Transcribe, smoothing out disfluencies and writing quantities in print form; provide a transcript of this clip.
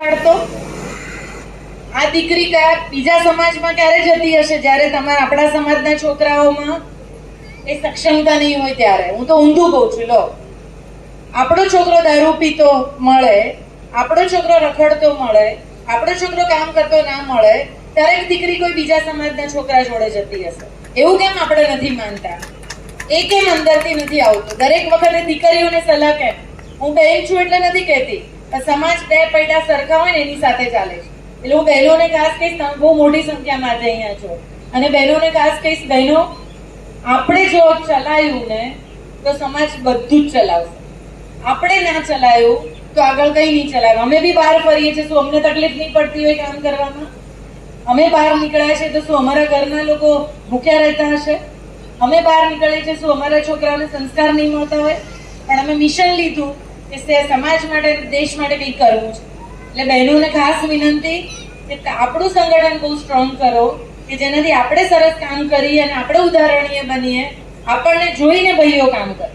તો આ દીકરી બીજા સમાજમાં ક્યારે જતી હશે જ્યારે તમારા આપણા સમાજના છોકરાઓમાં એ સક્ષમતા નહીં હોય ત્યારે. હું તો ઊંધું કહું છું. લો, આપણો છોકરો દારૂ પીતો મળે, આપણો છોકરો રખડતો મળે, આપણો છોકરો કામ કરતો ના મળે, ત્યારે દીકરી કોઈ બીજા સમાજના છોકરા જોડે જતી હશે. એવું કેમ આપણે નથી માનતા? એ કેમ અંદરથી નથી આવતું? દરેક વખતે દીકરીઓને સલાહ કેમ? હું બહેન છું એટલે નથી કહેતી, સમાજ બે પૈડા સરખા હોય ને એની સાથે ચાલે છે. એટલે હું બહેનોને ખાસ કહીશ, તમે બહુ મોટી સંખ્યામાં આજે અહીંયા છો, અને બહેનોને ખાસ કહીશ, બહેનો આપણે જો ચલાવ્યું ને તો સમાજ બધું જ ચલાવશે. આપણે ના ચલાવ્યું તો આગળ કઈ નહીં ચલાવે. અમે બી બહાર ફરીએ છીએ, શું અમને તકલીફ નહીં પડતી હોય કામ કરવામાં? અમે બહાર નીકળ્યા છે તો શું અમારા ઘરના લોકો ભૂખ્યા રહેતા હશે? અમે બહાર નીકળીએ છીએ, શું અમારા છોકરાઓને સંસ્કાર નહીં મળતા હોય? પણ અમે મિશન લીધું કે સમાજ માટે, દેશ માટે બી કરવું છે. એટલે બહેનોને ખાસ વિનંતી કે આપણું સંગઠન બહુ સ્ટ્રોંગ કરો, કે જેનાથી આપણે સરસ કામ કરીએ અને આપણે ઉદાહરણીય બનીએ, આપણને જોઈને ભાઈઓ કામ કરે.